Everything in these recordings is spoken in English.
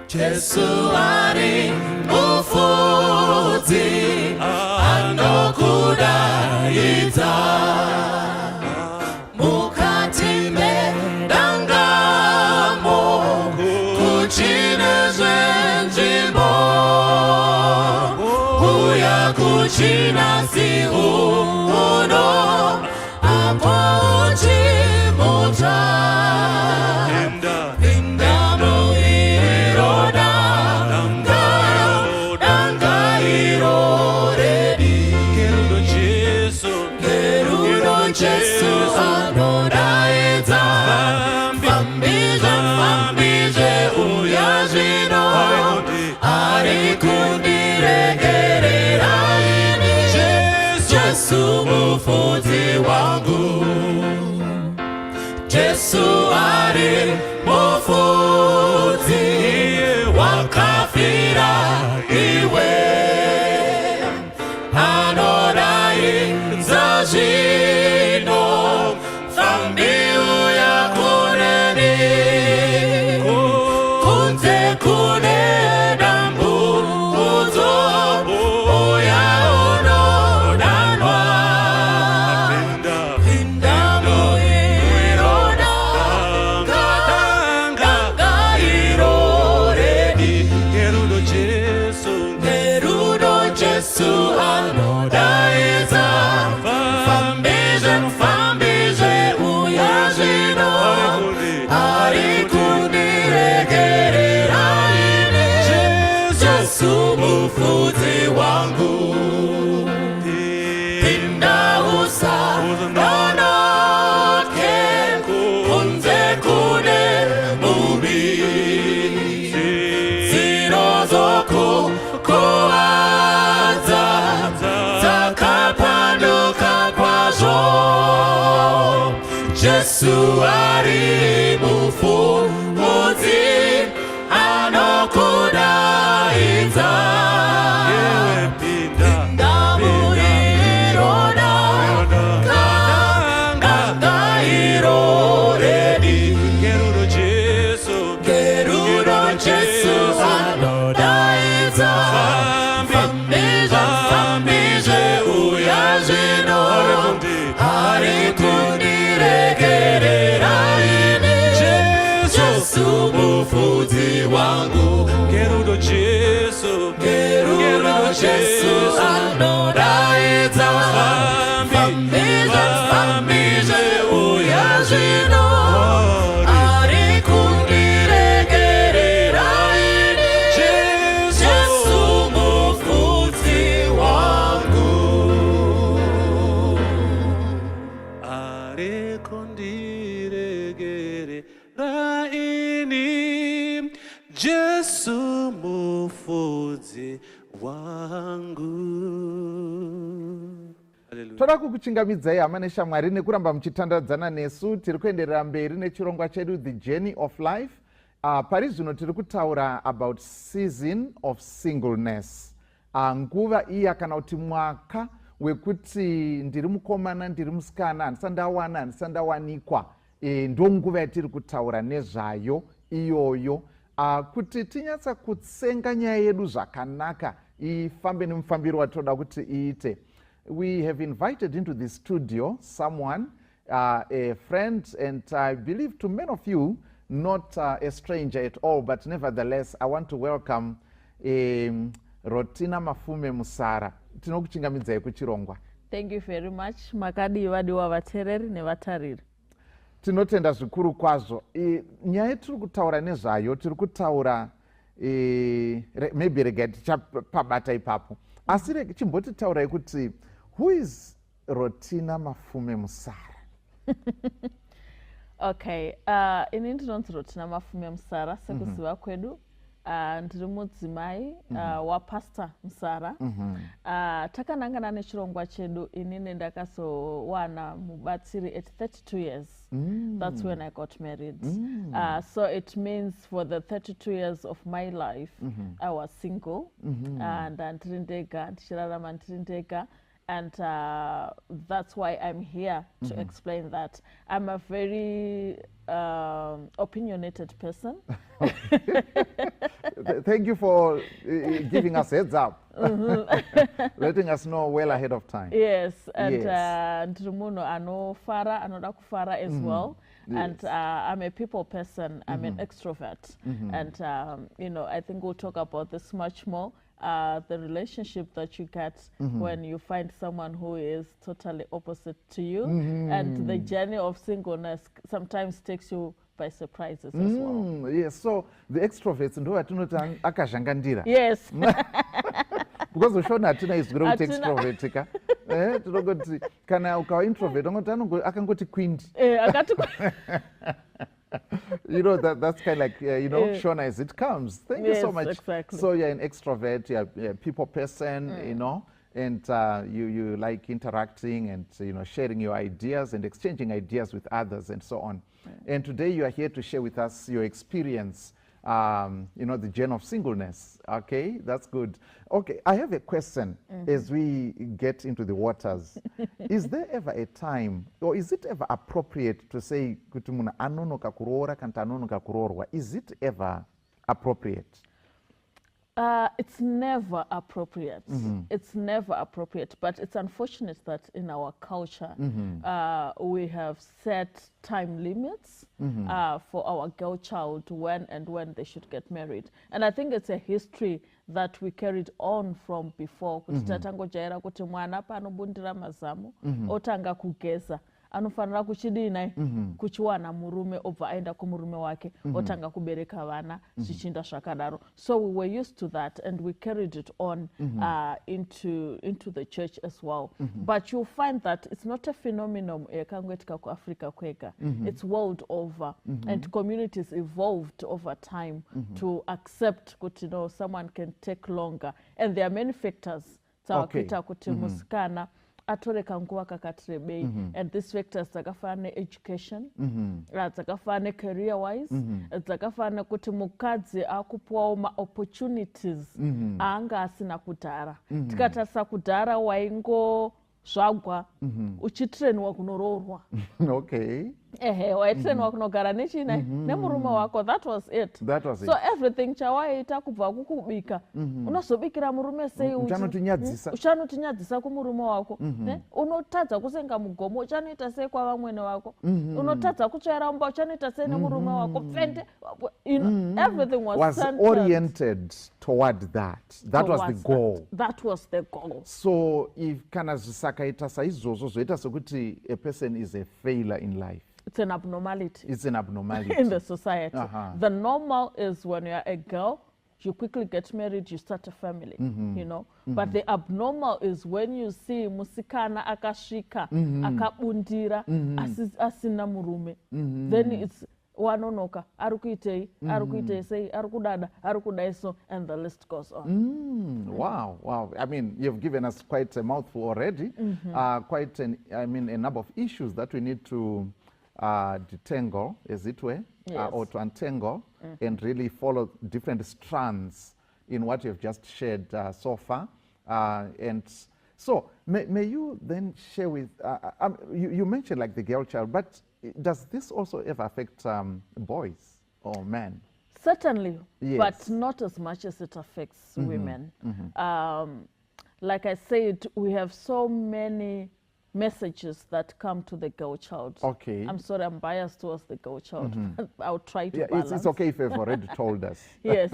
Jesu ari mufudzi anokudaidza mukati medangamo kuchine zvenzvimbo uya kuchina siuno apo uchimuta Jesu anodaidza fambije uya zvino ari kundiregerera ini Jesu mufudzi wangu Jesu ari mufudzi wakafira iwe anodaidza zvino fambiuya kuneni kunze kune dambudzo uya unodanwa pinda muiroda ganga iro redi gerudo Jesu anodaidza fambije uya zvino ari kundiregerera ini Jesu mufudzi wangu pinda usanonoke kunze kune mumbi dzinozokukuwadza dzakapanduka kwazvo Jesu ari mufudzi anokudaidza pinda muiroda ganga iro redi gerudo Jesu anodaidza fambije uya zvino ari kundiregerera ini Jesu mufudzi wangu gerudo Jesu anodaidza fambije uya zvino ari kundiregerera ini Jesu mufudzi wangu ari kundiregerera ini Jesu mufudzi wangu. Toda kukuchingamidzai hama neshamwari nekuramba muchitandadzana nesu. Tiri kuenderera mberi nechirongwa chedu The Journey of Life. Pari zvino tiri kutaura about season of singleness. Nguva iya kana kuti mwaka wekuti ndiri mukomana ndiri musikana handisandawana handisandawanikwa, ndo nguva yatiri kutaura nezvayo iyoyo, kuti tinyatsa kutsenga nyaya yedu zvakanaka ifambe nemufambiro watoda kuti iite. We have invited into the studio someone, a friend, and I believe to many of you, not a stranger at all, but nevertheless, I want to welcome Rotina Mafume Musara. Tinokuchingamidzai kuchirongwa. Thank you very much. Makadiwa diwa vatereri nevatariri. Tinotenda zvikuru kwazvo. Nyaya tiri kutaura nezvayo, tiri kutaura maybe regai tichapabata ipapo. Asi chimbotitaurai kuti who is Rotina Mafume Musara? Okay, ini ndinonzi Rotina Mafume Musara sekuziva kwedu. Ndiri mudzimai waPastor Musara. Takanangana nechirongwa chedu inini ndakazowana mubatsiri at 32 years. That's when I got married. So it means for the 32 years of my life, I was single. And ndiri ndega, ndichirarama ndiri ndega. And that's why I'm here to explain that. I'm a very opinionated person. Thank you for giving us heads up, letting us know well ahead of time. Yes, and Yes. ndirimunhu anofara, anoda kufara as well. And I'm a people person, I'm an extrovert. And, you know, I think we'll talk about this much more. The relationship that you get when you find someone who is totally opposite to you. And the journey of singleness sometimes takes you by surprises as well. Yes, so the extroverts ndo atinoti akazhangandira. Yes. Because ushona hatina izwi kuti Hatina. extrovert ka. Tinongoti kana ukawa introvert akangoti quindi. You know, that's kind of like, you know, Shona as it comes. Thank you so Yes, much. exactly. So you're an extrovert, you're a people person, you know, and you like interacting and, you know, sharing your ideas and exchanging ideas with others and so on. And today you are here to share with us your experience, you know, the journey of singleness. Okay, that's good. Okay, I have a question as we get into the waters. Is there ever a time, or is it ever appropriate to say, kuti munhu anonoka kuroora kana kuti anonoka kuroorwa? Is it ever appropriate? It's never appropriate. It's never appropriate, but it's unfortunate that in our culture we have set time limits for our girl child when they should get married. And I think it's a history that we carried on from before. Kuti tatangojaira kuti mwana panobundira mazamu otanga kugeza anofanira kuchidina kuchiwana murume obva aenda kumurume wake otanga kubereka vana zvichinda zvakadaro. So we were used to that and we carried it on into the church as well. But you'll find that it's not a phenomenon yakangoitika kuAfrica kwega. It's world over and communities evolved over time to accept kuti, you know, someone can take longer, and there are many factors tsawakuita kuti musikana atore kanguva kakati rebei, and these factors dzakafanana education, dzakafanana career wise, dzakafanana kuti mukadzi akupuwawo ma-opportunities aanga asina kudhara. Tikatarisa kudhara waingo zvagwa uchitrenwa kunoroorwa. Okay. Waitrenwa kunogara nechina nemurume wako. That was it. That was so it. everything chawaita kubva kukubika unozobikira murume sei uchanotinyadzisa kumurume wako, unotadza kusenga mugomo uchanoita sei kwavamwene wako, unotadza kutsvaira mumba uchanoita sei nemurume wako. Pfende, everything was oriented toward that. That was the goal. That was the goal. So if kana zvisakaita saizvozvo zvoita sekuti a person is a failure in life. It's an abnormality. It's an abnormality in the society. The normal is when you're a girl, you quickly get married, you start a family, you know. But the abnormal is when you see musikana akashika, akabundira, asina murume. Then it's wanonoka, arukuitei, sei, arukudada, arukudaiso, and the list goes on. Wow, wow. I mean, you've given us quite a mouthful already. Quite a number of issues that we need to detangle, as it were, or to untangle, and really follow different strands in what you've just shared so far. And so, may you then share with, you mentioned like the girl child, but does this also ever affect boys or men? Certainly, Yes. but not as much as it affects women. Like I said, we have so many messages that come to the girl child. Okay. I'm sorry, I'm biased towards the girl child. I'll try to balance. It's okay if you've already told us. Yes.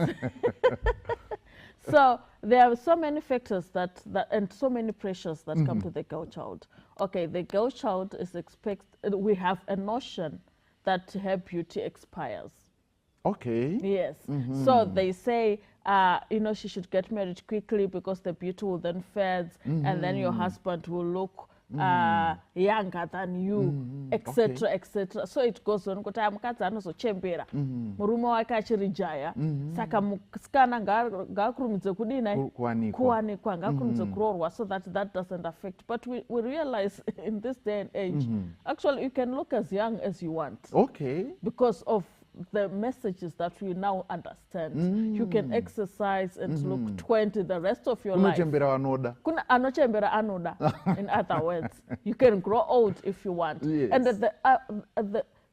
So there are so many factors that and so many pressures that come to the girl child. Okay, the girl child is we have a notion that her beauty expires. Okay. Yes. So they say, you know, she should get married quickly because the beauty will then fade, and then your husband will look younger than you, etc., etc. So it goes on. Kuti mukadzi anozochembera murume wake achiri jaya, saka musikana ngaakurumidze kudina kuwanikwa, ngaakurumidze kuroorwa, so that doesn't affect. But we realize in this day and age, actually you can look as young as you want. Okay. Because of the messages that we now understand. You can exercise and look 20 the rest of your life. Kunochembera vanoda. Kuna anochembera anoda, in other words. You can grow old if you want. Yes. And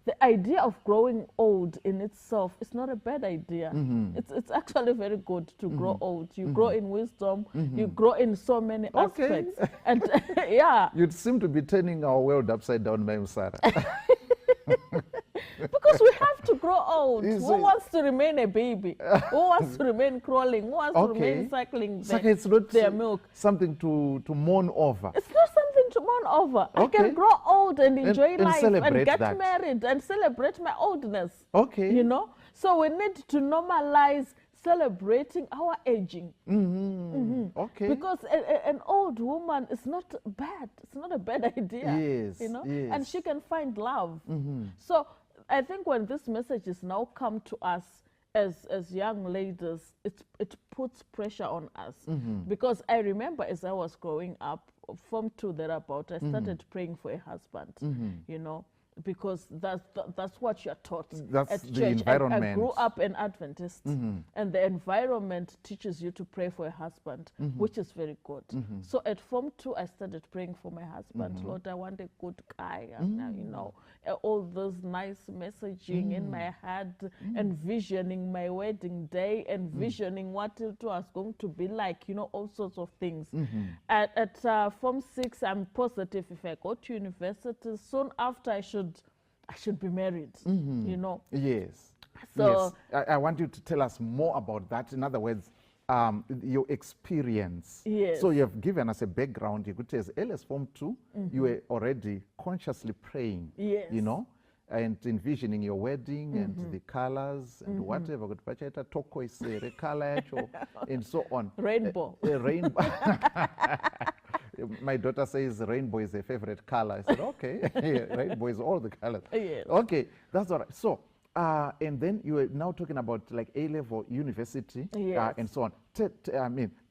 the idea of growing old in itself is not a bad idea. It's actually very good to grow old. You grow in wisdom, you grow in so many aspects. And yeah. You'd seem to be turning our world upside down, Ma'am Sarah. Because we have to grow old. Is Who it- wants to remain a baby? Who wants to remain crawling? Who wants to remain cycling It's not their milk? something to mourn over. It's not something to mourn over. I Okay. can grow old and enjoy and life celebrate and get that. married and celebrate my oldness. Okay. You know? So we need to normalize celebrating our aging. Okay. Because an old woman is not bad. It's not a bad idea. Yes, You know? yes. And she can find love. So I think when this message is now come to us as young ladies, it puts pressure on us. Because I remember as I was growing up, from 2 thereabout, I started praying for a husband, you know, because that's what you're taught That's at the church. I environment. grew up an Adventist, and the environment teaches you to pray for a husband, which is very good. So at Form 2, I started praying for my husband. Lord, I want a good guy, and you know, all those nice messaging in my head, envisioning my wedding day, envisioning what it was going to be like, you know, all sorts of things. At Form 6, I'm positive if I go to university, soon after I should be married, you know. Yes. So- yes. I want you to tell us more about that. In other words, your experience. Yes. So you have given us a background. You could tell us, LS Form 2, you were already consciously praying, Yes. you know, and envisioning your wedding and the colors and whatever. Good pacheta turquoise color yacho, and so on. Rainbow. A rainbow. My daughter says rainbow is a favorite color. I said, okay, yeah, rainbow is all the colors. Yes. Okay, that's all right. So, and then you were now talking about like A-level university Yes. and so on.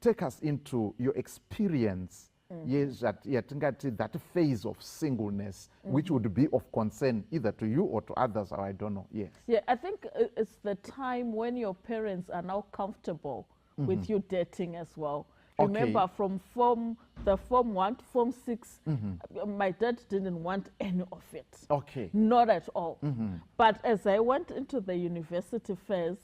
Take us into your experience. Yes, that phase of singleness, which would be of concern either to you or to others, or I don't know. Yes. Yeah, I think it's the time when your parents are now comfortable with you dating as well. Okay. Remember, from Form 1 to Form 6, my dad didn't want any of it. Okay. Not at all. But as I went into the university phase,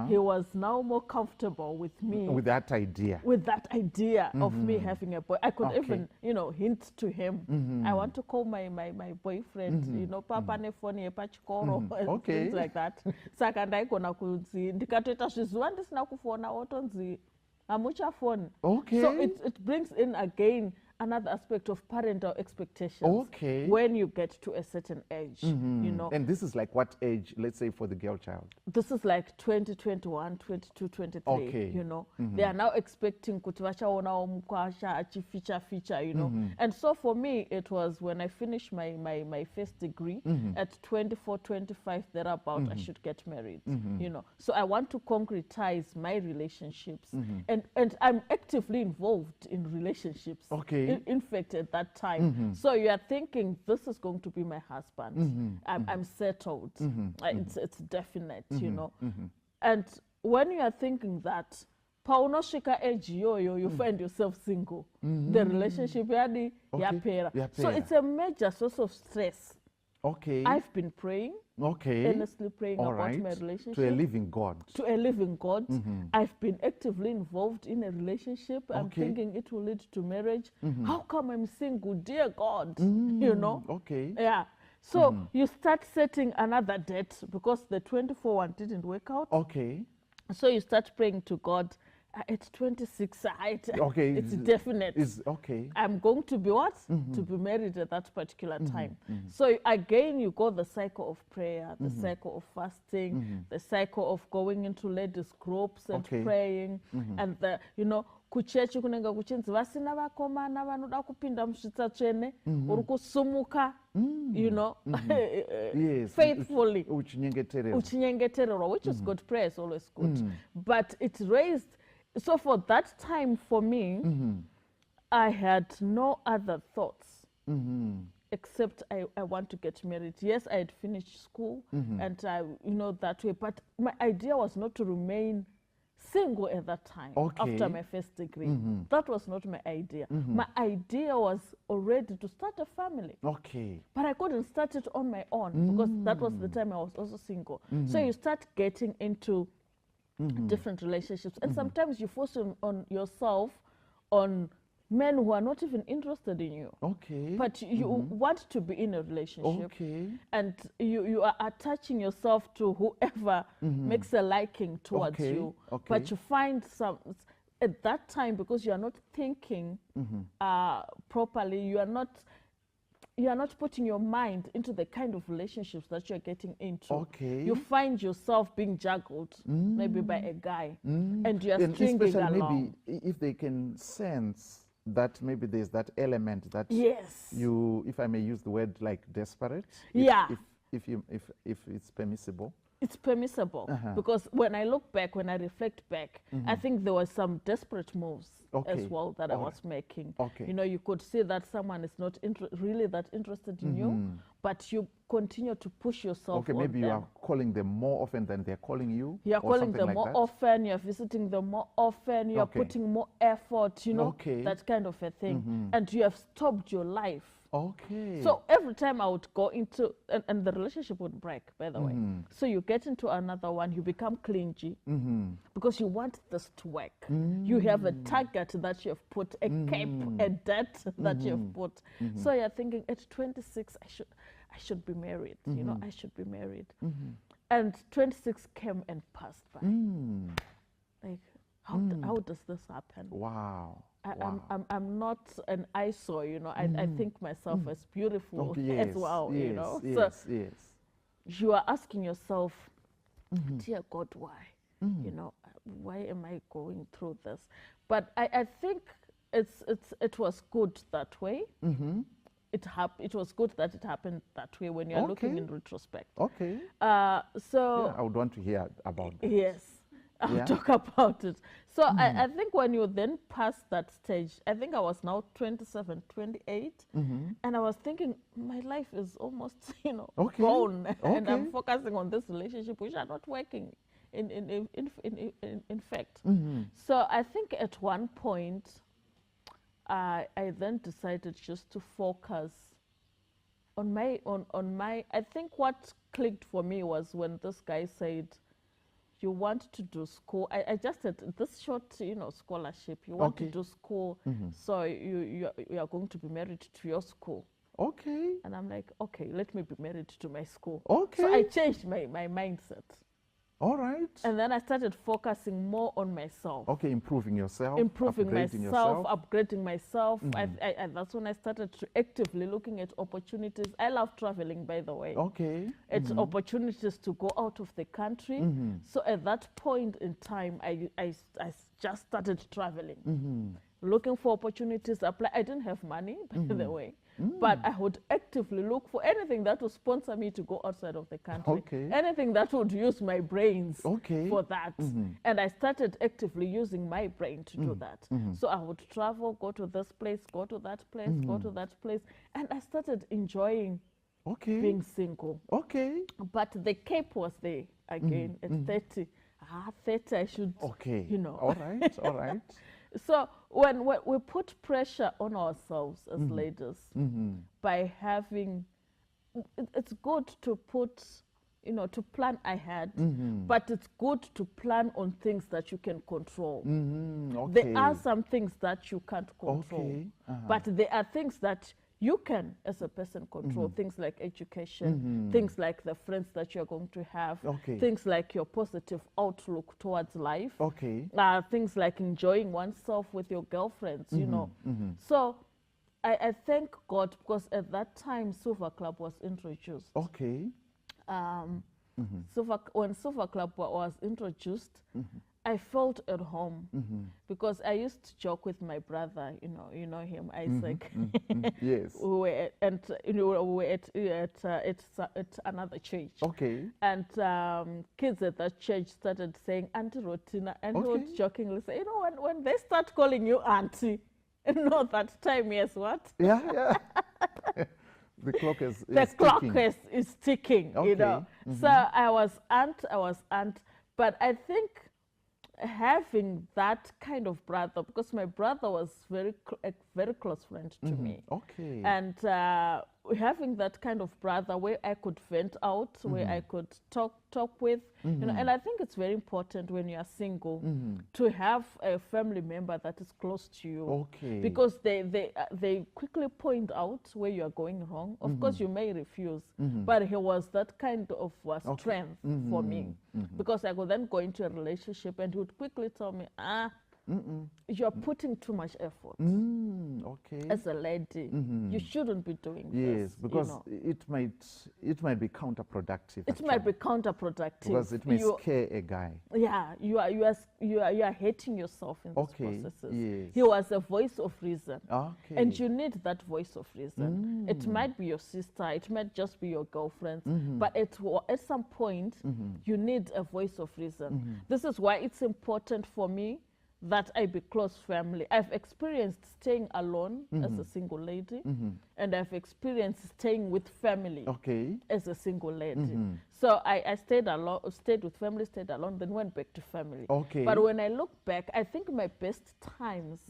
he was now more comfortable with me. With that idea. With that idea of me having a boy. I could Okay. even, you know, hint to him. I want to call my boyfriend, you know, papa nefoni epachikoro, and Okay. things like that. Saka ndaigona kunzi ndikatoita zvizuva ndisina kufona otonzi hamuchafoni. Okay. So it brings in again another aspect of parental expectations. Okay. When you get to a certain age, you know. And this is like what age, let's say, for the girl child? This is like 2021, 22, 23, Okay. you know. They are now expecting kuti vachaonawo mukwasha achificha, you know. And so for me, it was when I finished my first degree at 24, 25, thereabout, I should get married, you know. So I want to concretize my relationships. And I'm actively involved in relationships. Okay. In fact, at that time. So you are thinking, this is going to be my husband. I'm settled. It's definite, you know. And when you are thinking that, paunoshika age yoyo, you find yourself single. The relationship yadi yapera. So Yapera. it's a major source of stress. Okay. I've been praying, Okay. earnestly praying All about right. my relationship. To a living God. To a living God. I've been actively involved in a relationship. I'm Okay. thinking it will lead to marriage. How come I'm single? Dear God, you know? Okay. Yeah. So you start setting another date because the 24 one didn't work out. Okay. So you start praying to God. At 26, Okay. it's definite. Okay. I'm going to be what? To be married at that particular time. So again, you go the cycle of prayer, the cycle of fasting, the cycle of going into ladies groups and Okay. praying, and the, you know, kuchechi kunenge kuchinzi vasina vakomana vanoda kupinda musvitsa tsvene uri kusumuka, you know, Yes. faithfully Uchinyengeterero. uchinyengetererwa, which is good. Prayer is always good, but it raised. So for that time, for me, I had no other thoughts except I want to get married. Yes, I had finished school and that way, but my idea was not to remain single at that time after my first degree. That was not my idea. My idea was already to start a family. Okay. But I couldn't start it on my own because that was the time I was also single. So you start getting into different relationships, and sometimes you force on yourself on men who are not even interested in you. Okay. But you want to be in a relationship. Okay. And you are attaching yourself to whoever makes a liking towards you. Okay. But you find at that time, because you are not thinking properly, you are not putting your mind into the kind of relationships that you're getting into. Okay. You find yourself being juggled maybe by a guy, and you're stringing especially along. maybe if they can sense that maybe there's that element that Yes. you, if I may use the word, like desperate. Yeah. If it's permissible. It's permissible because when I look back, when I reflect back, I think there were some desperate moves as well that I was making. Okay. You could see that someone is not really that interested in you, but you continue to push yourself. Okay, maybe you are calling them more often than they're calling you. You are calling them like more that? often, you're visiting them more often, you're putting more effort, that kind of a thing. And you have stopped your life. Okay. So every time I would go into, and the relationship would break, by the way. So you get into another one, you become clingy because you want this to work. You have a target that you have put, a cape, a debt that you have put. So you're thinking, at 26, I should be married. I should be married. And 26 came and passed by. Like, how does this happen? Wow. I'm not an eyesore, I think myself as beautiful as well, Yes, so you are asking yourself, dear God, why? Why am I going through this? But I think it was good that way. It was good that it happened that way when you're looking in retrospect. Okay. So I would want to hear about that. yes. I'll talk about it. So I think when you then pass that stage, I think I was now 27, 28, and I was thinking, my life is almost, gone, and I'm focusing on this relationship, which are not working, in fact. So I think at one point, I then decided just to focus on my, I think what clicked for me was when this guy said, you want to do school. I just said this short, scholarship. You want to do school, so you are going to be married to your school. Okay. And I'm like, okay, let me be married to my school. Okay. So I changed my mindset. All right. And then I started focusing more on myself. Okay, improving yourself. Improving upgrading myself, yourself. upgrading myself. That's when I started to actively looking at opportunities. I love traveling, by the way. Okay. It's opportunities to go out of the country. So at that point in time, I just started traveling. Looking for opportunities, apply. I didn't have money, by the way, but I would actively look for anything that would sponsor me to go outside of the country. Okay. Anything that would use my brains Okay. for that. And I started actively using my brain to do that. So I would travel, go to this place, go to that place, go to that place. And I started enjoying being single. Okay. But the cape was there again at 30. 30, I should, Okay. All right. All right. So when we put pressure on ourselves as ladies by having, it's good to put, to plan ahead, but it's good to plan on things that you can control. Okay. There are some things that you can't control, but there are things that you can, as a person, control. Things like education, things like the friends that you're going to have, things like your positive outlook towards life, things like enjoying oneself with your girlfriends, So I thank God because at that time, Silver Club was introduced. Okay. When Silver Club was introduced, I felt at home because I used to joke with my brother, you know him, Isaac. Yes. we were at another church. Okay. And kids at that church started saying Auntie Rotina, and he would jokingly say, when they start calling you Auntie, that time, yes, what? Yeah. The clock is the clock ticking. is ticking, Okay. you know. So I was aunt, but I think having that kind of brother, because my brother was a very close friend to me. Okay. And having that kind of brother where I could vent out, where I could talk with, you know, and I think it's very important when you are single to have a family member that is close to you. Okay. Because they quickly point out where you are going wrong. Of course, you may refuse, but he was that kind of strength for me, because I could then go into a relationship and he would quickly tell me, you're putting too much effort. Okay. As a lady, you shouldn't be doing Yes, this. because you know. it might be counterproductive. It might be counterproductive. Because it may scare a guy. Yeah, you are hating yourself in these processes. Yes. He was a voice of reason. Okay. And you need that voice of reason. It might be your sister, it might just be your girlfriend, but at some point, you need a voice of reason. This is why it's important for me that I be close family. I've experienced staying alone as a single lady, and I've experienced staying with family as a single lady. So I stayed with family, stayed alone, then went back to family. Okay. But when I look back, I think my best times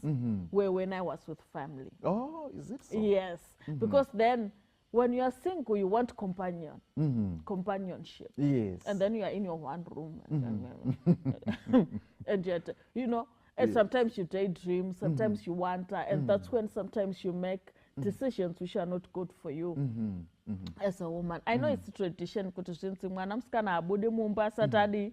were when I was with family. Oh, is it so? Yes, because then when you are single, you want companionship. Yes. And then you are in your one room. And yet, you know, and sometimes you daydream, sometimes you wander, and that's when sometimes you make decisions which are not good for you as a woman. I know it's a tradition, kuti zvinzi mwana musikana abude mumba asati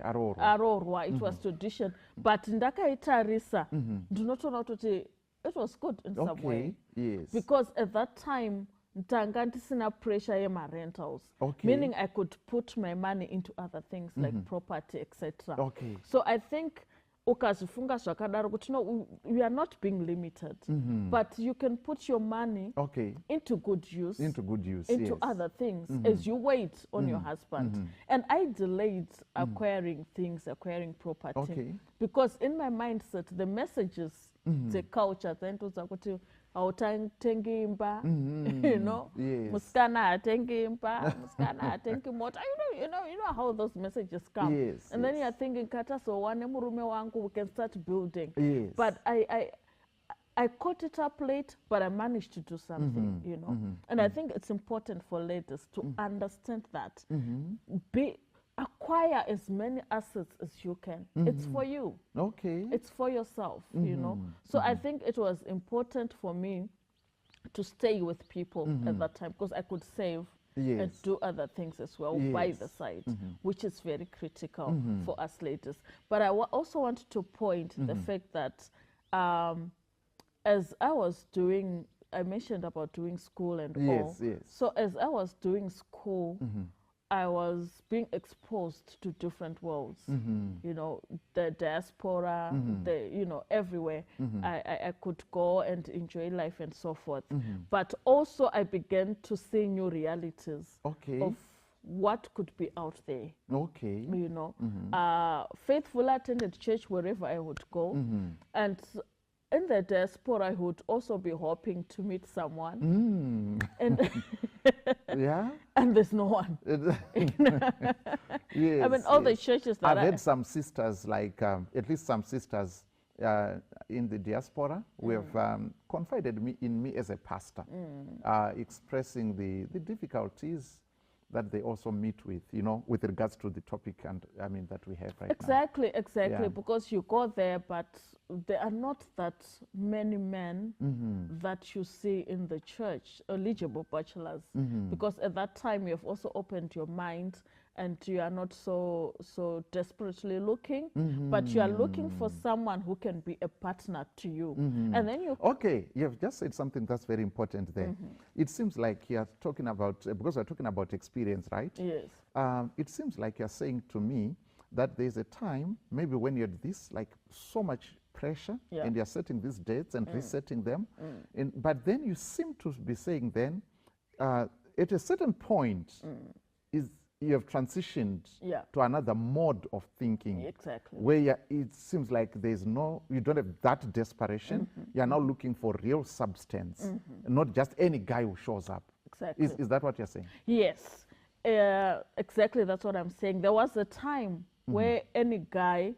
aroorwa. It was tradition. But ndakaitarisa, ndinotoona kuti it was good in some way. Yes. Because at that time, ndanga ndisina pressure yemarentals, meaning I could put my money into other things like property, etc. So I think ukazifunga zvakadaro kuti no, you are not being limited, but you can put your money into good use, into other things as you wait on your husband. And I delayed acquiring things, acquiring property, because in my mindset the messages, the culture, kuti hautengi imba, you know, musikana hatengi imba, musikana hatengi mota, you know how those messages come. Yes, and then you're thinking, kata so wane murume wangu, we can start building. Yes. But I caught it up late, but I managed to do something, you know. And I think it's important for ladies to understand that. Acquire as many assets as you can. It's for you. It's for yourself, you know. So I think it was important for me to stay with people at that time, because I could save and do other things as well by the side, which is very critical for us ladies. But I also want to point the fact that as I was doing, I mentioned about doing school and all. So as I was doing school, I was being exposed to different worlds, you know, the diaspora, you know, everywhere. I could go and enjoy life and so forth. But also I began to see new realities of what could be out there. You know, faithfully attended church wherever I would go. And in the diaspora, I would also be hoping to meet someone. And and there's no one. Yes, I mean, all the churches that I've had some sisters, like at least some sisters in the diaspora, who have confided in me as a pastor, expressing the difficulties that they also meet with, you know, with regards to the topic, and I mean that we have right now. Exactly, because you go there, but there are not that many men that you see in the church, eligible bachelors, because at that time you have also opened your mind and you are not so desperately looking, but you are looking for someone who can be a partner to you. And then you... Okay, you have just said something that's very important there. It seems like you're talking about, because we're talking about experience, right? Yes. It seems like you're saying to me that there's a time, maybe when you're this, like so much pressure, and you're setting these dates and resetting them, but then you seem to be saying then, at a certain point, you have transitioned to another mode of thinking, where it seems like there's you don't have that desperation. You're now looking for real substance, not just any guy who shows up. Exactly. Is that what you're saying? Yes, exactly. That's what I'm saying. There was a time where any guy,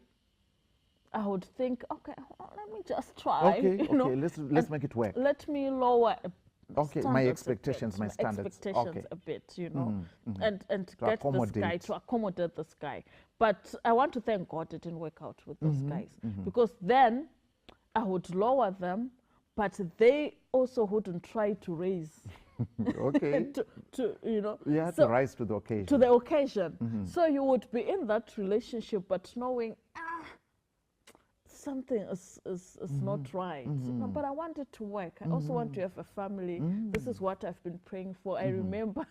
I would think, okay, well, let me just try. Okay, you know, let's make it work. Let me lower. Okay, my expectations, my standards. Expectations Okay. a bit, you know, Mm-hmm. and To get this guy accommodate. to accommodate this guy. But I want to thank God it didn't work out with those Mm-hmm. guys, Mm-hmm. because then I would lower them, but they also wouldn't try to raise. Okay. to you know, You had so- to rise to the occasion. to the occasion. Mm-hmm. So you would be in that relationship, but knowing, something is not right. No, but I want it to work. I also want to have a family. This is what I've been praying for. I remember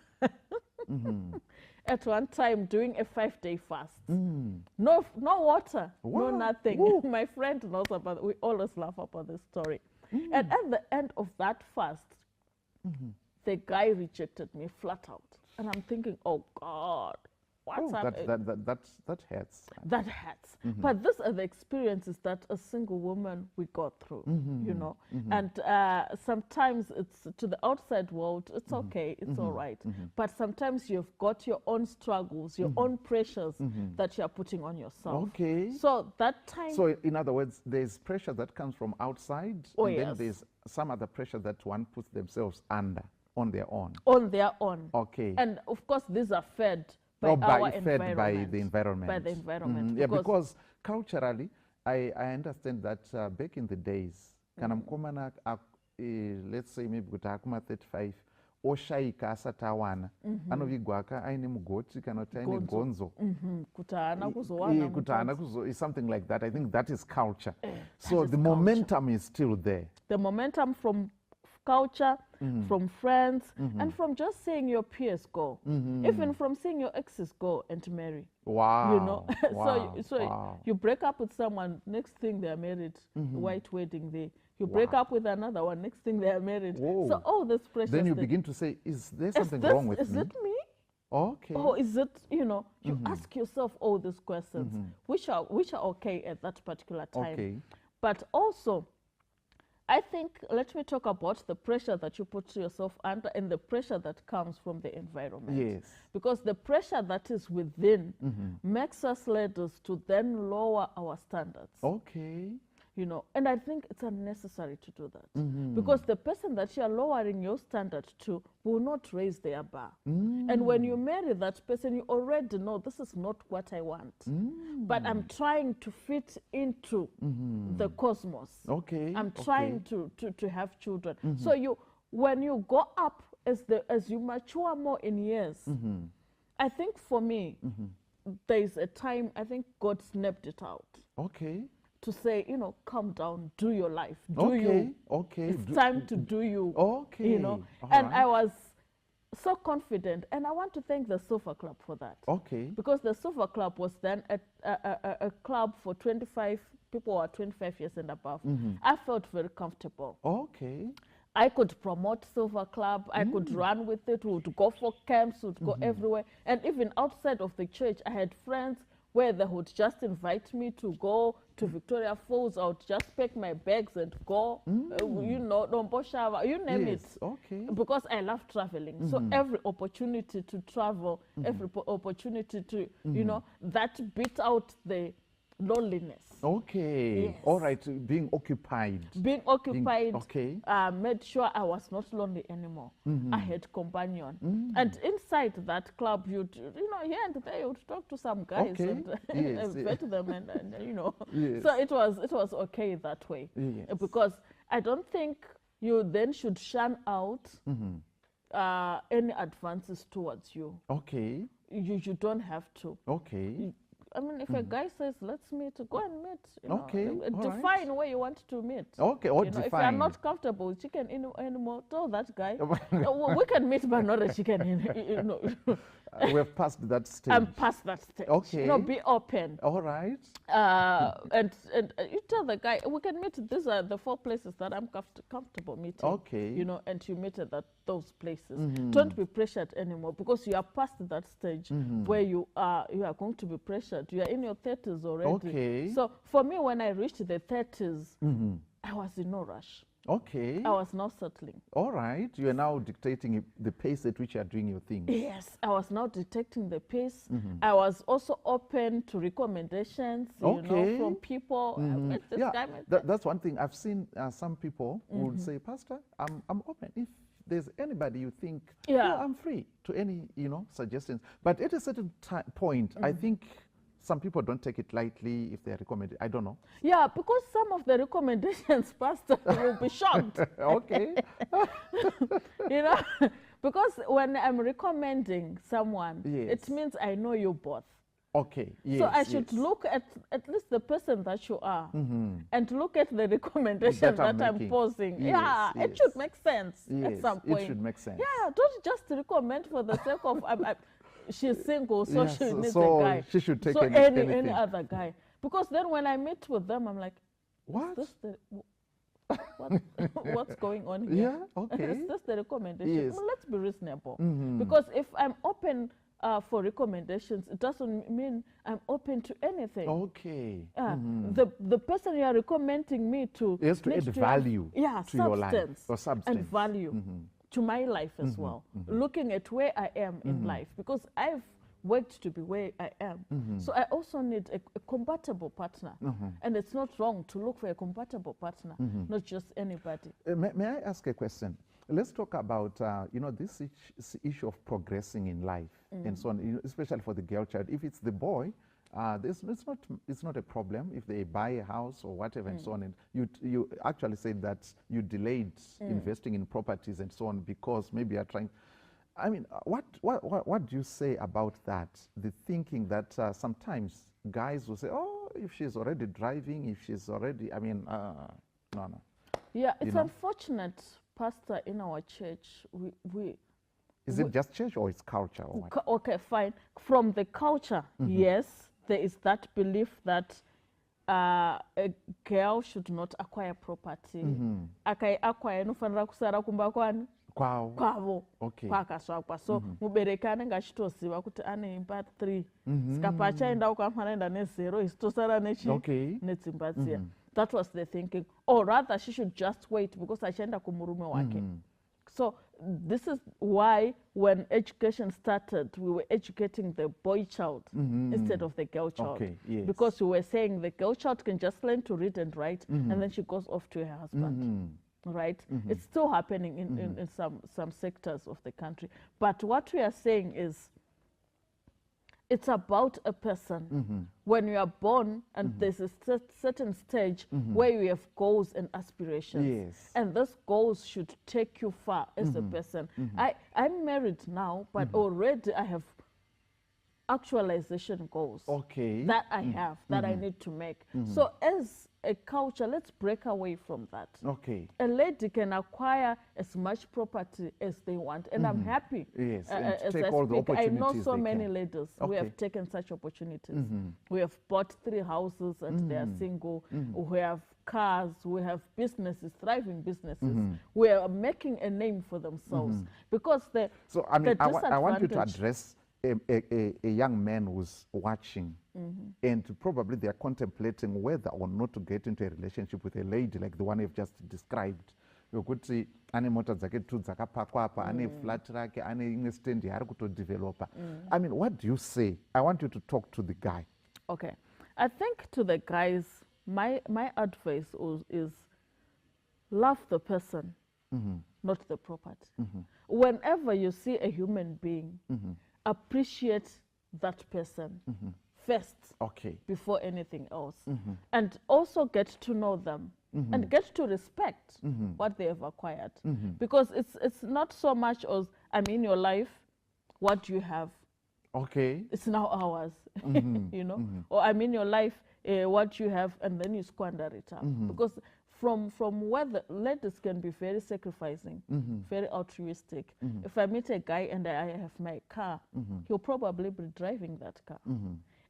at one time doing a 5-day fast. No water, Wow. no nothing. Woo. My friend knows about it. We always laugh about this story. And at the end of that fast, the guy rejected me flat out. And I'm thinking, oh God, what's happening? That hurts. That hurts. But these are the experiences that a single woman we go through, you know. And sometimes it's to the outside world, it's okay, it's all right. But sometimes you've got your own struggles, your own pressures that you're putting on yourself. Okay. So that time. So in other words, there's pressure that comes from outside, Oh, and then yes. there's some other pressure that one puts themselves under on their own. On their own. Okay. And of course, these are fed by Or our fed environment. by the environment. By the environment. Yeah, because culturally, I understand that back in the days, kana mukomana let's say maybe kuti akuma 35 oshaika asati awana anovigwa aine mugoti kana kuti aine gonzo Kuti haana kuzowana kuti haana is something like that. I think that is culture. So is the momentum is still there. the momentum from culture, from friends, and from just seeing your peers go, even from seeing your exes go and marry. Wow. You know, Wow. so Wow. you break up with someone, next thing they are married, white wedding day. You break up with another one, next thing they are married. Whoa. So all this pressure. Then you begin to say, is there is something this, wrong with is me? it me? Okay. Or is it, you know, you ask yourself all these questions, which are okay at that particular time. Okay. But also, I think, let me talk about the pressure that you put yourself under and the pressure that comes from the environment. Yes. Because the pressure that is within makes us leaders to then lower our standards. Okay. You know, and I think it's unnecessary to do that. Because the person that you are lowering your standard to will not raise their bar. And when you marry that person, you already know this is not what I want. But I'm trying to fit into the cosmos. Okay. I'm trying to have children. So when you go up as you mature more in years, I think for me, there's a time I think God snapped it out. Okay. To say, you know, calm down, do your life, do Okay. you. Okay. It's time to do you. Okay. You know, All and right. I was so confident, and I want to thank the Sofa Club for that. Okay. Because the Sofa Club was then a club for 25 people who are 25 years and above. I felt very comfortable. Okay. I could promote Silver Club. I could run with it. We would go for camps. We would go everywhere. And even outside of the church, I had friends where they would just invite me to go to Victoria Falls. I would just pack my bags and go. You know, Domboshava, you name Yes. it. Okay. Because I love traveling. So every opportunity to travel, every opportunity to, you know, that beat out the loneliness. Okay. Yes. All right. Being occupied. Being occupied okay. made sure I was not lonely anymore. I had companion. And inside that club, you know, here and there, you'd talk to some guys Okay. and, Yes, and vet them and you know. Yes. So it was okay that way. Yes. Because I don't think you then should shun out any advances towards you. Okay. You don't have to. Okay. I mean, if a guy says, let's meet, go and meet. You know, Okay, all right. define where you want to meet. Okay. Or You know, if you define. are not comfortable with chicken anymore, tell that guy. We can meet, but not a chicken. You know, We've passed that stage. I'm past that stage. Okay. You know, be open. All right. And you tell the guy, we can meet. These are the 4 places that I'm comfortable meeting. Okay. You know, and you meet at those places. Don't be pressured anymore, because you are past that stage where you are going to be pressured. You are in your 30s already. Okay. So for me, when I reached the 30s, I was in no rush. Okay. I was now settling. All right. You are now dictating the pace at which you are doing your things. Yes, I was now detecting the pace. I was also open to recommendations, you know, from people. I met this guy. That's one thing. I've seen some people who would say, Pastor, I'm open. If there's anybody you think, I'm free to any, you know, suggestions. But at a certain point, I think some people don't take it lightly if they're recommended. I don't know. Yeah, because some of the recommendations, Pastor, you'll be shocked. Okay. You know, because when I'm recommending someone, Yes. it means I know you both. Okay. Yes, So I should look at least the person that you are and look at the recommendation that I'm posing. Yes, it should make sense at Yes, some point. it should make sense. Yeah, don't just recommend for the sake of she's single, so Yes, she needs so a guy. she should take so anything. any other guy. Because then when I meet with them, I'm like, What? Is this what's going on here? Yeah, okay. Is this the recommendation? Yes. Well, let's be reasonable. Because if I'm open for recommendations, it doesn't mean I'm open to anything. Okay. The person you are recommending me to It has to needs add to have, value to your life. Or and value to my life as well. Looking at where I am in life, because I've worked to be where I am. So I also need a compatible partner. And it's not wrong to look for a compatible partner, not just anybody. May I ask a question? Let's talk about, you know, this issue of progressing in life and so on, you know, especially for the girl child. If it's the boy, it's not a problem if they buy a house or whatever and so on. And you actually said that you delayed investing in properties and so on because maybe you're trying. I mean, what do you say about that? The thinking that sometimes guys will say, oh, if she's already driving, if she's already, I mean, no. Yeah, it's unfortunate, Pastor, in our church. Is it just church or it's culture? Or what? Okay, fine. From the culture, yes, there is that belief that a girl should not acquire property. Acquire nofanira kusara kumba kwani kwavo kwakasvakwa. So mubereki anenge achitoziva kuti ane imba 3 saka pachaenda ukamwana enda ne0 isitosara nedzimba dziya. That was the thinking. Or rather, she should just wait because achaenda kumurume wake. So this is why when education started, we were educating the boy child instead of the girl child. Okay, yes. Because we were saying the girl child can just learn to read and write and then she goes off to her husband. Right? It's still happening in some sectors of the country. But what we are saying is it's about a person. When you are born and there's a certain stage where you have goals and aspirations. Yes. And those goals should take you far as a person. I'm married now, but already I have actualization goals that I have, that I need to make. So as a culture, let's break away from that. Okay. A lady can acquire as much property as they want, and I'm happy. Yes, As take I all the speak, I know opportunities so they many can. ladies who have taken such opportunities. We have bought 3 houses and they are single. We have cars, we have businesses, thriving businesses. We are making a name for themselves because the So I mean, the I want you to disadvantage- address a young man who's watching and probably they're contemplating whether or not to get into a relationship with a lady like the one you've just described. Yokuti ane mota dzake 2 dzakapakwa apa, ane flat rake, ane imwe stand yaari kutodevelopa. I mean, what do you say? I want you to talk to the guy. Okay. I think to the guys, my advice is love the person, not the property. Whenever you see a human being, appreciate that person first before anything else. And also get to know them and get to respect what they have acquired. Because it's not so much as I'm in your life, what do you have? It's now ours, you know? Or I'm in your life, what you have, and then you squander it up. Because from where the ladies can be very sacrificing, very altruistic. If I meet a guy and I have my car, he'll probably be driving that car.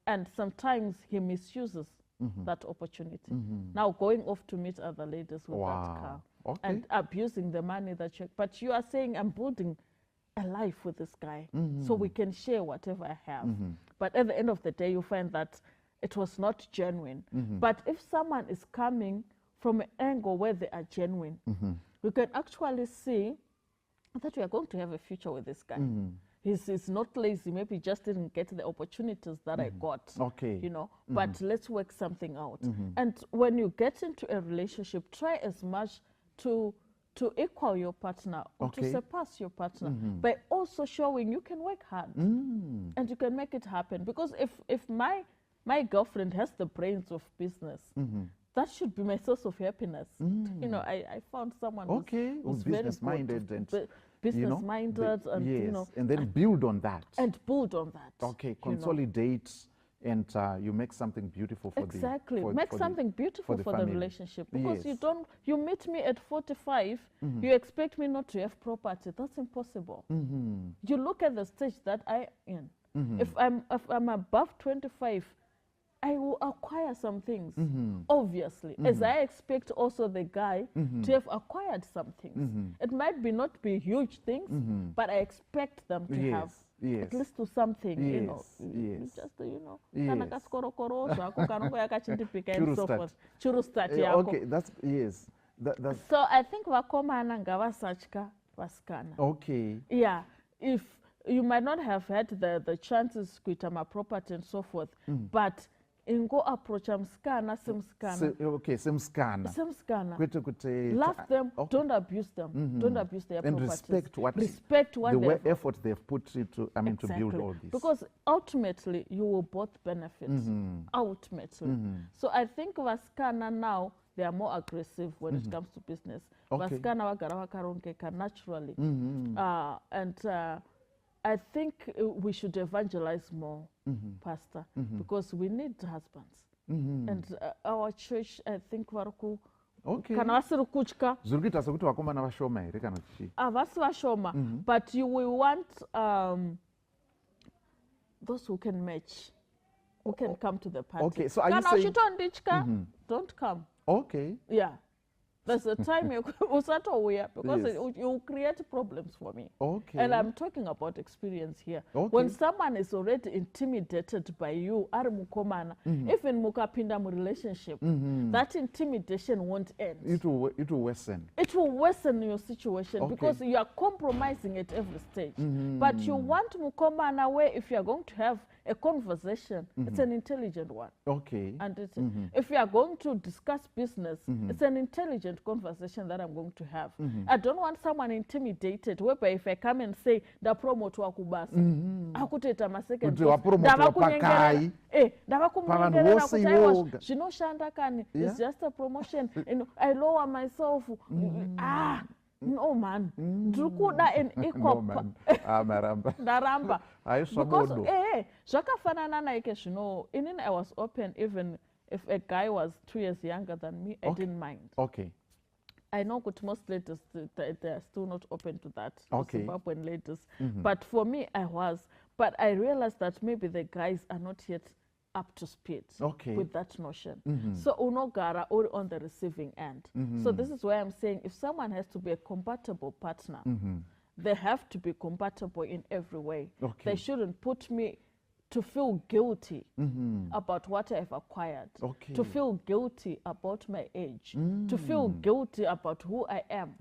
And sometimes he misuses that opportunity. Now going off to meet other ladies with that car and abusing the money that you. But you are saying, I'm building a life with this guy so we can share whatever I have. But at the end of the day, you find that it was not genuine. But if someone is coming from an angle where they are genuine, we can actually see that we are going to have a future with this guy. He's not lazy, maybe he just didn't get the opportunities that I got. Okay. You know, but let's work something out. And when you get into a relationship, try as much to equal your partner or to surpass your partner by also showing you can work hard and you can make it happen. Because if my girlfriend has the brains of business, that should be my source of happiness. You know, I found someone who's business-minded and business-minded, and yes, you know, and then build on that. And build on that. Okay, consolidate, and you make something beautiful for exactly. the Make something beautiful for the relationship, because you meet me at 45, you expect me not to have property. That's impossible. You look at the stage that I am in. If I'm above 25, I will acquire some things, obviously, as I expect also the guy to have acquired some things. It might not be huge things, but I expect them to have at least to something, you know. Just, you know, and so forth. Okay, that's, yes. That's So I think vakomana ngavasatya vasikana. okay. Yeah, if you might not have had the chances kuita property and so forth, but ingo approach mskana semskana. Okay, semskana. Semskana. Love them, don't abuse them, don't abuse their and properties. Respect what the effort they've put into, I mean, to build all this. Because ultimately, you will both benefit. Ultimately. So I think Vaskana now, they are more aggressive when it comes to business. Vaskana wagara wakaronkeka naturally. And I think we should evangelize more, Pastor, because we need husbands. And our church, I think, varuku kana vasiri kutya zviri kuita sekuti vakomana vashoma here kana chichi havasi vashoma, but you will want those who can match, who can come to the party. Okay, so are you saying don't come. Okay. Yeah. There's a time you because you create problems for me. Okay. And I'm talking about experience here. When someone is already intimidated by you, even mukapinda mu relationship, that intimidation won't end. It will worsen. It will worsen your situation because you are compromising at every stage. But you want mukomana where if you are going to have a conversation, it's an intelligent one. Okay. And if you are going to discuss business, it's an intelligent conversation that I'm going to have. I don't want someone intimidated whereby if I come and say da promote wakubasa akuteta masecond zvinoshanda kani, it's just a promotion, you know, I lower myself. No man, ndikuda an equal ndaramba because zvakafanana naike zvino inini I was open. Even if a guy was 2 years younger than me, I didn't mind. Okay. I know that most ladies, they are still not open to that. Okay. Zimbabwean ladies. But for me, I was. But I realized that maybe the guys are not yet up to speed with that notion. So unogara or on the receiving end. So this is why I'm saying if someone has to be a compatible partner, they have to be compatible in every way. They shouldn't put me to feel guilty about what I've acquired, to feel guilty about my age, to feel guilty about who I am.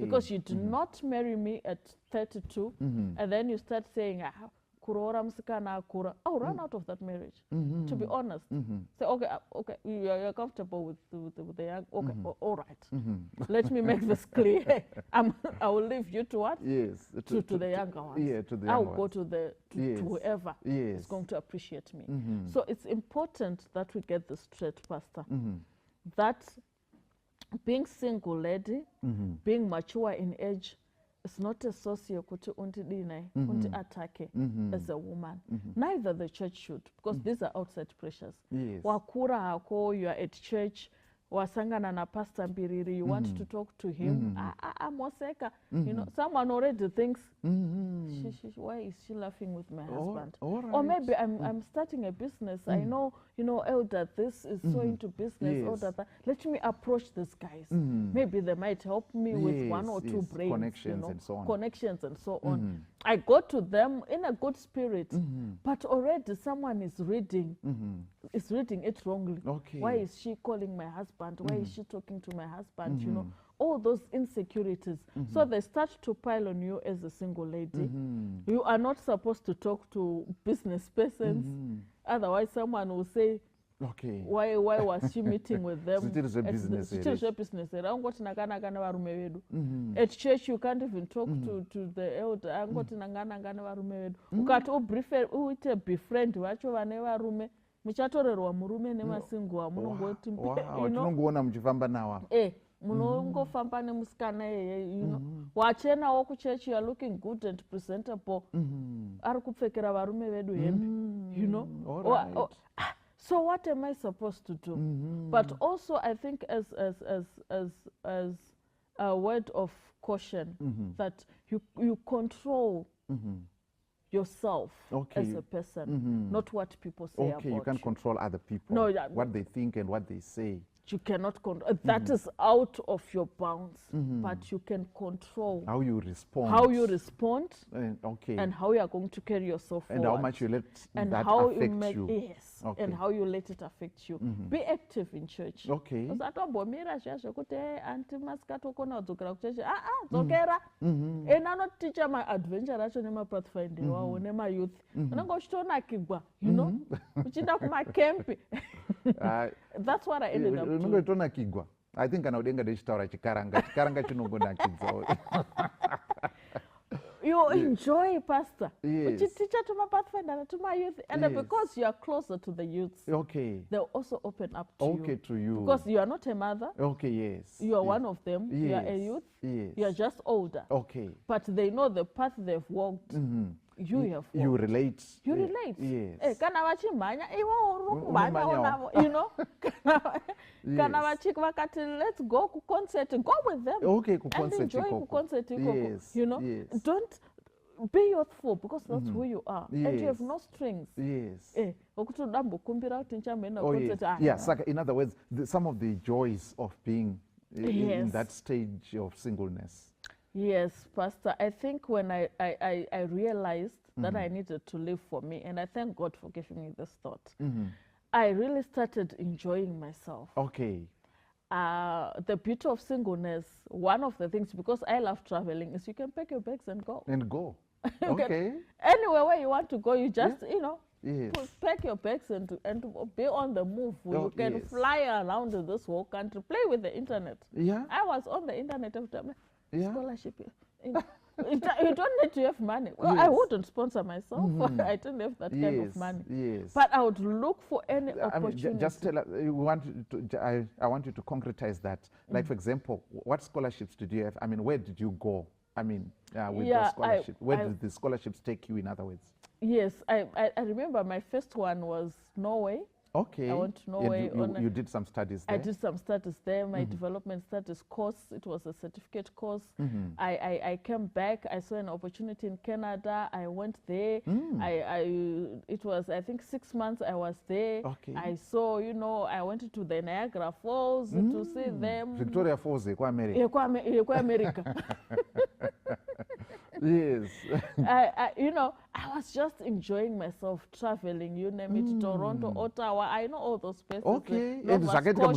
Because you do not marry me at 32 and then you start saying, I'll run out of that marriage, to be honest. Say, okay, you're comfortable with the young, all right. Let me make this clear. I will leave you to what? Yes. To the younger ones. Yeah, to the I younger will go to whoever is going to appreciate me. So it's important that we get this straight, Pastor, that being single lady, being mature in age, it's not a source yokuti untidine, unti atake as a woman. Neither the church should, because these are outside pressures. Wakura hako, you are at church, wasangana na pastor mbiriri, you want to talk to him. Moseka, you know, someone already thinks, why is she laughing with my husband? Or maybe I'm starting a business. I know, you know, elder, this is so into business, elder, that. Let me approach these guys. Maybe they might help me with one or two brains, connections, and so on. Connections and so on. I go to them in a good spirit, but already someone is reading it wrongly. Okay. Why is she calling my husband? Why is she talking to my husband? You know, all those insecurities. So they start to pile on you as a single lady. You are not supposed to talk to business persons. Otherwise, someone will say, okay, why was she meeting with them? Still is a business At church you can't even talk to the elder. Ukati uite befriend vacho vane varume muchatorerwa murume nemasingwa munongoti tinongoona muchifamba nawa munongofamba nemusikana yeye, you know, wachenawo kuchechi, you are looking good and presentable, ari kupfekera varume vedu hembe, you know. So what am I supposed to do? But also I think as a word of caution, that you control yourself as a person, not what people say about you. You can't control other people, what they think and what they say. You cannot control. That is out of your bounds, but you can control how you respond, and how you are going to carry yourself forward, and how much you let and that how affect you make you. Yes, and how you let it affect you. Be active in church. Okay. Usatombomira zvazvokuti anti masikatokona kudzokera kuchechi dzokera anotiteacha maadventure acho nemapathfinder wawo nemayouth unenge uchitonakigwa, you know, uchienda kumakempi. That's what I ended up doing. I think kana udenga dechitaura chikaranga chinongonakidzawo. You enjoy, Pastor. Yes. Teacher to my pathfinder, to my youth, and because you are closer to the youth, they'll also open up to you. To you. Because you are not a mother. Yes. You are one of them. Yes. You are a youth. Yes. You are just older. But they know the path they've walked. You have walked. You relate. You relate. Yes. Kana vachimhanya iwo you know. Kana vakati let's go to concert, go with them. And enjoy ku concert. Yes. You know. Yes. Don't be youthful, because that's who you are. And you have no strings. Yes. In other words, some of the joys of being in that stage of singleness. Yes, Pastor. I think when I realized that I needed to live for me, and I thank God for giving me this thought, I really started enjoying myself. The beauty of singleness, one of the things, because I love traveling, is you can pack your bags and go. Anywhere where you want to go, you just, you know, pack your bags and be on the move. You can fly around this whole country, play with the internet. I was on the internet after scholarship. You don't need to have money. Well, I wouldn't sponsor myself. I don't have that kind of money. But I would look for any opportunity. I mean, just tell us, I want you to concretize that. Like, for example, what scholarships did you have? I mean, where did you go? I mean, with the scholarship. Where did the scholarships take you, in other words? Yes, I remember my first one was Norway. I went to Norway. You did some studies there? I did some studies there. My development studies course, it was a certificate course. I came back. I saw an opportunity in Canada. I went there. It was, I think, 6 months I was there. I saw, you know, I went to the Niagara Falls to see them. Victoria Falls, America. Yes. You know, I was just enjoying myself traveling, you name it, Toronto, Ottawa, I know all those places. And Zakaita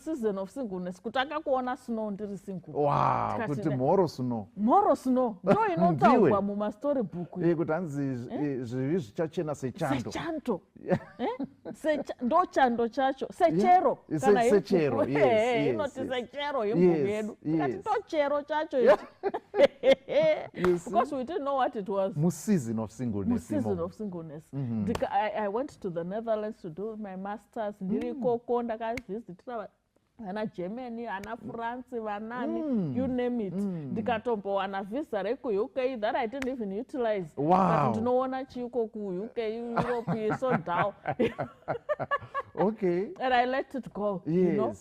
season of singleness. Kutaka kuona snow ndiri single. Wow, kuti moro snow. Moro snow. No inotaurwa muma storybook. Kuti hanzi zvivi zvichachena sechando. Sechando. Ndo chando chacho. Sechero. Sechero, yes. Inoti sechero yembuku yedu. Kati ndo chero chacho ichi. Because we didn't know what it was. Season of singleness. I went to the Netherlands to do my masters. Ndirikoko ndakavhizitira vana Germany, vana France, vanani, you name it. Ndikatombowana visa reku UK that I didn't even utilize. Wow. But ndinoona chiko ku UK, Europe is so down. And I let it go. Yes. You know?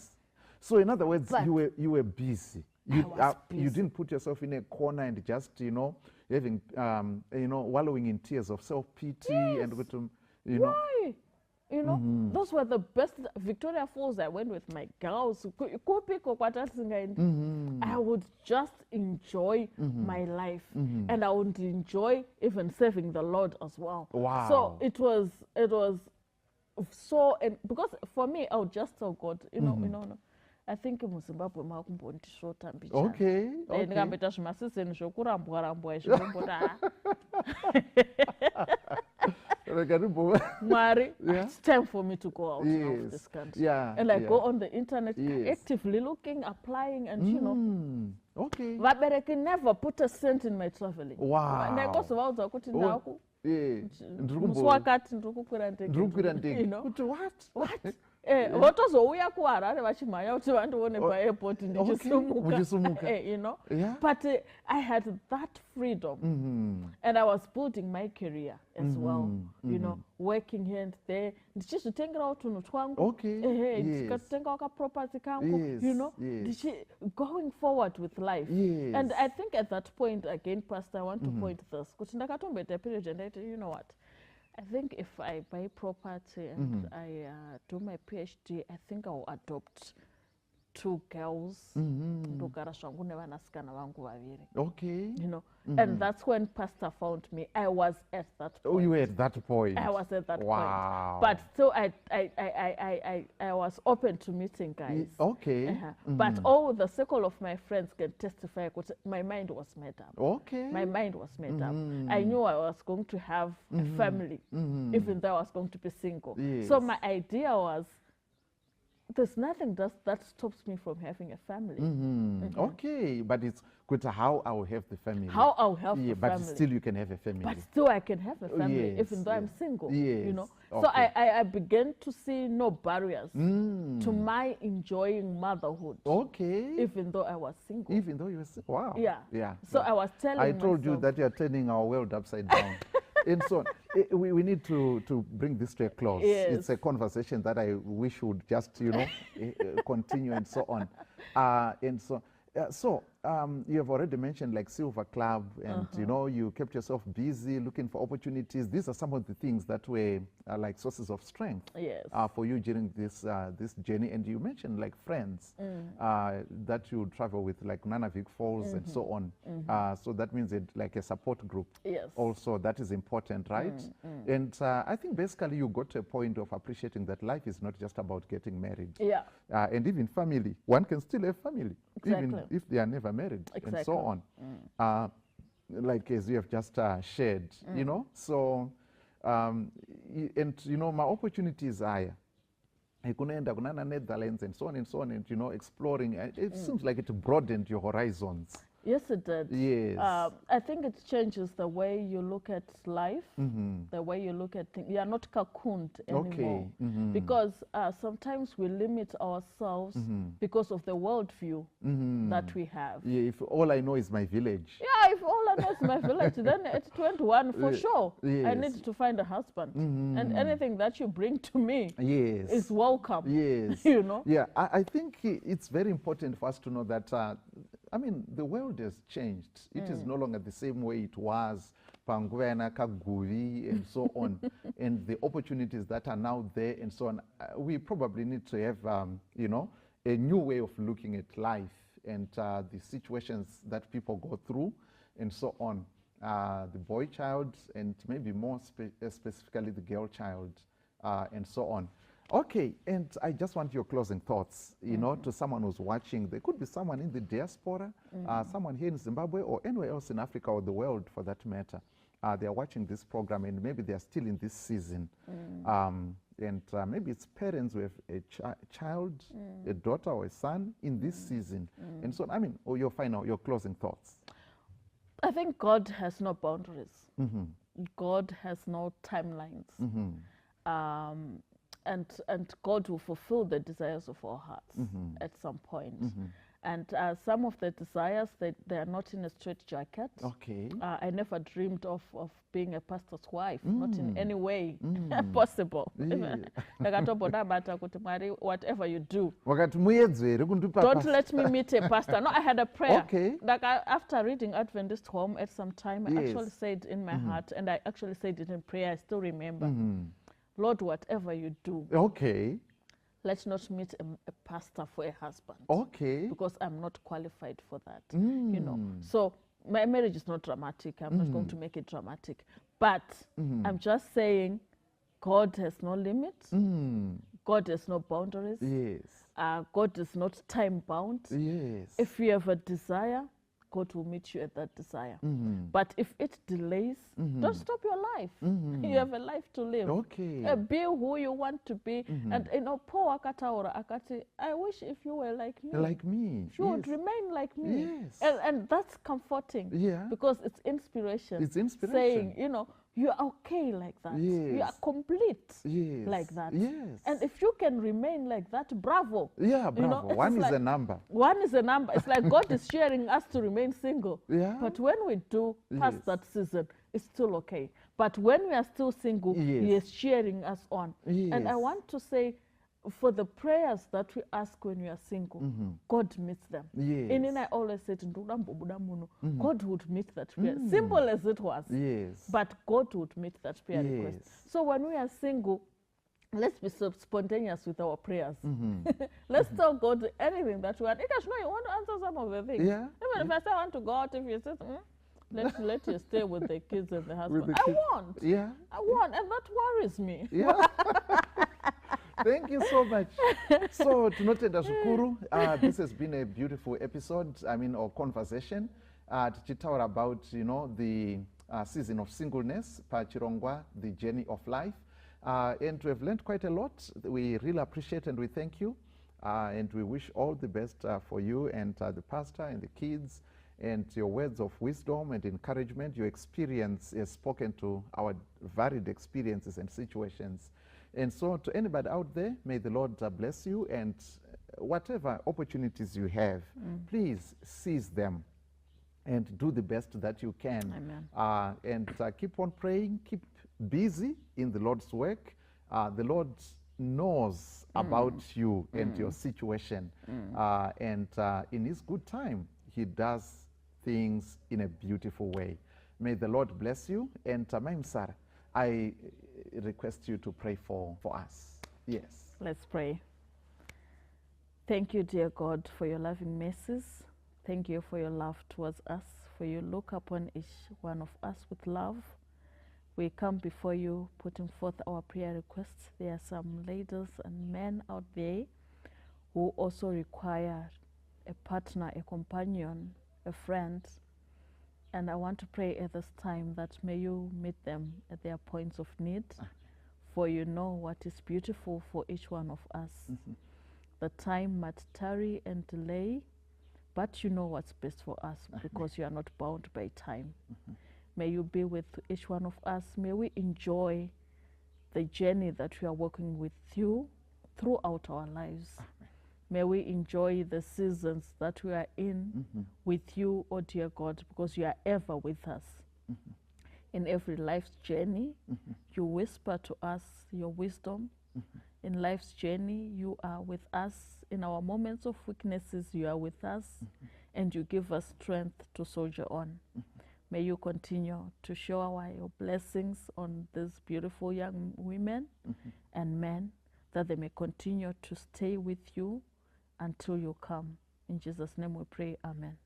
So in other words, you were busy. You didn't put yourself in a corner and just, you know, having, wallowing in tears of self-pity and, you know. Why? You know, those were the best. Victoria Falls, I went with my girls. I would just enjoy my life, and I would enjoy even serving the Lord as well. Wow. So it was so, and because for me, I would just tell God, you know, I think muZimbabwe makumbondishota mbichana. Okay. Ndikambeta zvimasizeni zvokurambwa zvichimbota. Mari, it's time for me to go out of this country. Yeah, and I go on the internet, actively looking, applying, and you know. Okay. Vabereki never put a cent in my traveling. Wow. Ndakuzvaudza kuti ndaku. Ndiri wakati ndikukwira ndege. You know? What? Votozouya kuHarare vachimhanya kuti vandione paairport ndichisumuka. You know? But I had that freedom. And I was building my career as well. You know, working here and there. Ndichizvitengerawo tunhu twangu. Ndikatotengawo kaproperty kangu. You know? Going forward with life. And I think at that point, again, Pastor, I want to point this. Kuti ndakatomboita period and I said, you know what? I think if I buy property and I do my PhD, I think I will adopt 2 girls. Ndogara zvangu nevanasikana vangu vaviri. Okay. You know, and that's when Pastor found me. I was at that point. Oh, you were at that point. I was at that wow. point. But still, I was open to meeting guys. Okay. But all the circle of my friends can testify because my mind was made up. Okay. My mind was made up. I knew I was going to have a family, even though I was going to be single. So my idea was, there's nothing that stops me from having a family. Okay, but it's good how I will have the family. How I'll have the but family. Still you can have a family. But still I can have a family, even though I'm single. You know. So I began to see no barriers to my enjoying motherhood. Okay. Even though I was single. Even though you were single. Wow. Yeah. So I was telling myself. I told you that you are turning our world upside down. And so we need to bring this to a close. It's a conversation that I wish would just, you know, continue and so on. You have already mentioned like Silver Club and, you know, you kept yourself busy looking for opportunities. These are some of the things that were like sources of strength for you during this this journey. And you mentioned like friends that you travel with, like Nunavik Falls and so on. So that means it like a support group. Also, that is important, right? And I think basically you got to a point of appreciating that life is not just about getting married. And even family, one can still have family, even if they are never married and so on. Like as you have just shared, you know. So, and you know, my opportunities are Netherlands and so on, and you know, exploring. It seems like it broadened your horizons. Yes, it did. Yes. I think it changes the way you look at life, the way you look at things. You are not cocooned anymore. Because sometimes we limit ourselves because of the worldview that we have. If all I know is my village. If all I know is my village, then at 21, for sure, I need to find a husband. And anything that you bring to me is welcome. You know? I think it's very important for us to know that I mean, the world has changed. It is no longer the same way it was, Panguana, Kaguvi, and so on, and the opportunities that are now there and so on. We probably need to have, you know, a new way of looking at life and the situations that people go through and so on. The boy child and maybe more specifically the girl child and so on. Okay, and I just want your closing thoughts, you know, to someone who's watching. There could be someone in the diaspora, someone here in Zimbabwe or anywhere else in Africa or the world for that matter. They are watching this program and maybe they are still in this season. And maybe it's parents who have a child, a daughter or a son in this season. And so, I mean, your closing thoughts. I think God has no boundaries. God has no timelines. And God will fulfill the desires of our hearts at some point. And some of the desires, they are not in a straitjacket. Okay. I never dreamed of being a pastor's wife, not in any way possible. Whatever you do, don't let me meet a pastor. No, I had a prayer. Okay. Like after reading Adventist Home at some time, I actually said in my heart, and I actually said it in prayer, I still remember. Lord, whatever you do, Okay. let's not meet a pastor for a husband. Okay. Because I'm not qualified for that, you know. So my marriage is not dramatic. I'm not going to make it dramatic. But I'm just saying God has no limits. God has no boundaries. Yes. God is not time bound. Yes. If you have a desire, God will meet you at that desire. But if it delays, don't stop your life. You have a life to live. Okay. Be who you want to be. And you know, Paul akataura akati, I wish if you were like me. Like me. If you would remain like me. Yes. And that's comforting. Yeah. Because it's inspiration. It's inspiration. Saying, you know, you're okay like that. Yes. You are complete Yes. like that. Yes. And if you can remain like that, bravo. Yeah, bravo. You know, One is like, a number. One is a number. It's like God is cheering us to remain single. Yeah. But when we do pass that season, it's still okay. But when we are still single, He is cheering us on. And I want to say, for the prayers that we ask when we are single, God meets them. And then I always say, God would meet that prayer. Simple as it was. But God would meet that prayer request. So when we are single, let's be so spontaneous with our prayers. Let's tell God anything that we want. Because you want to answer some of the things. Even if I say I want to go out, if you say, let you stay with the kids and the husband. I want. I want. And that worries me. Thank you so much. So, tinotenda zvikuru, this has been a beautiful episode, or conversation. Tichitaura about, the season of singleness, Pachirongwa, the journey of life. And we have learned quite a lot. We really appreciate and we thank you. And we wish all the best for you and the pastor and the kids, and your words of wisdom and encouragement. Your experience has spoken to our varied experiences and situations. And so to anybody out there, may the Lord bless you, and whatever opportunities you have, please seize them and do the best that you can. Amen. And keep on praying, keep busy in the Lord's work. The Lord knows about you and your situation. And in His good time, He does things in a beautiful way. May the Lord bless you. And Mnadara, I request you to pray for us. Yes. Let's pray. Thank you, dear God, for your loving mercies. Thank you for your love towards us, for you look upon each one of us with love. We come before you, putting forth our prayer requests. There are some ladies and men out there who also require a partner, a companion, a friend. And I want to pray at this time that may you meet them at their points of need, for you know what is beautiful for each one of us. The time might tarry and delay, but you know what's best for us, because you are not bound by time. May you be with each one of us. May we enjoy the journey that we are walking with you throughout our lives. May we enjoy the seasons that we are in with you, oh dear God, because you are ever with us. In every life's journey, you whisper to us your wisdom. In life's journey, you are with us. In our moments of weaknesses, you are with us, and you give us strength to soldier on. May you continue to shower your blessings on these beautiful young women and men, that they may continue to stay with you until you come. In Jesus' name we pray, amen.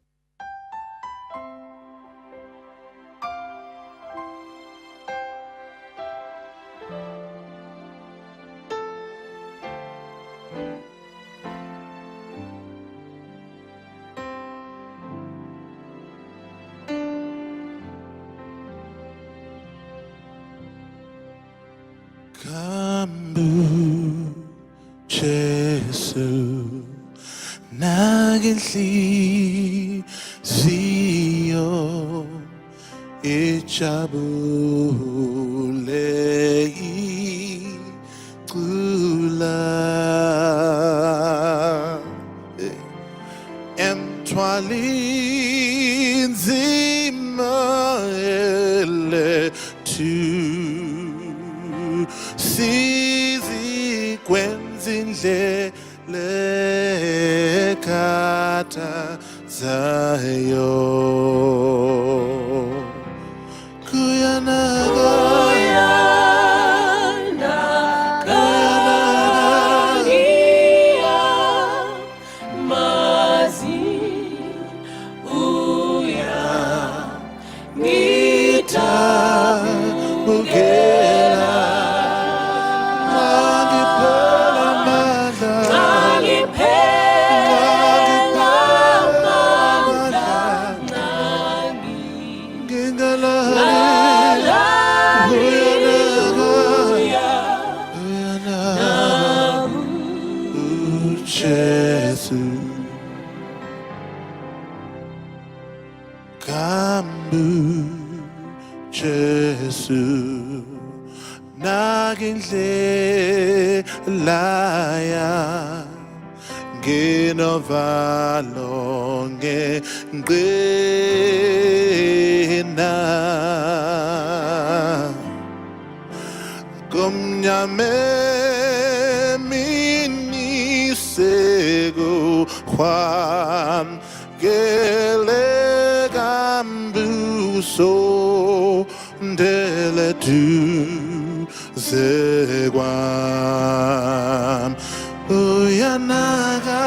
Kambu Jesu nagenhliziyo ijabule icula emthwaleni nzima elethu sizikwenza lekhatha zayo kuyanaka Jesu nakindlelaya nginovalo ngeqina kumnyame minisego kwam gele kambuso ndele tu zekwam uyanaga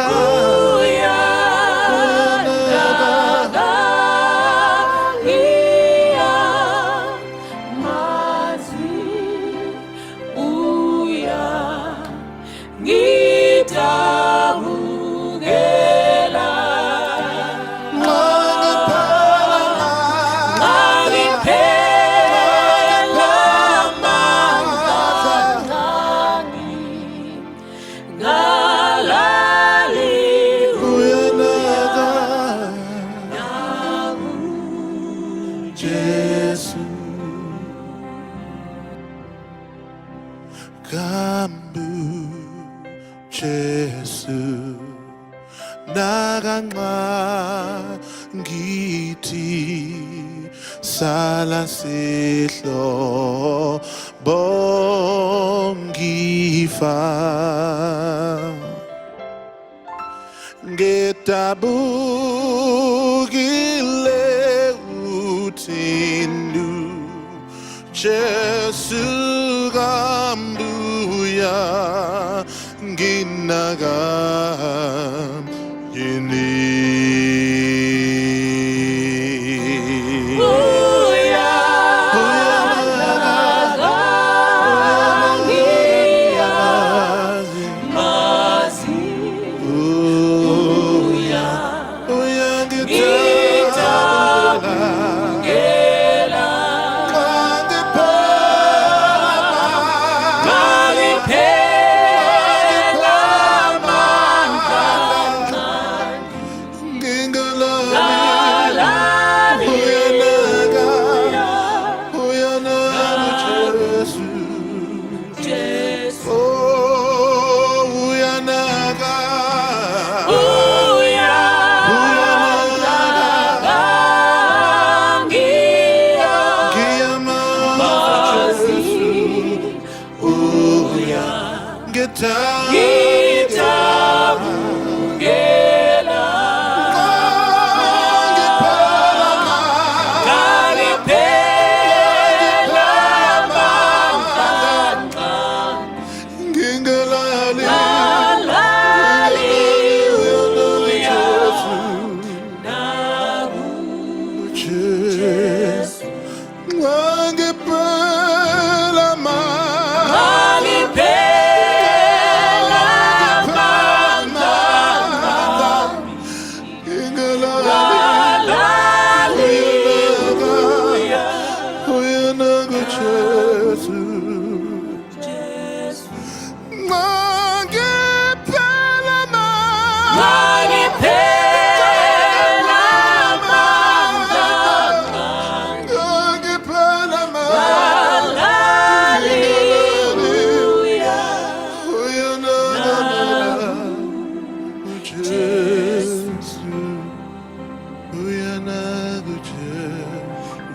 Sala sihlo bongifa ngetabukile uthindu Jesu kambuya nginaga yini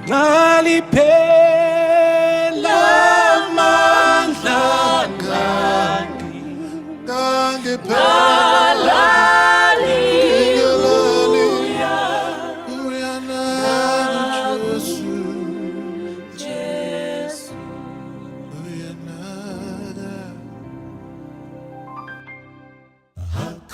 Naliphela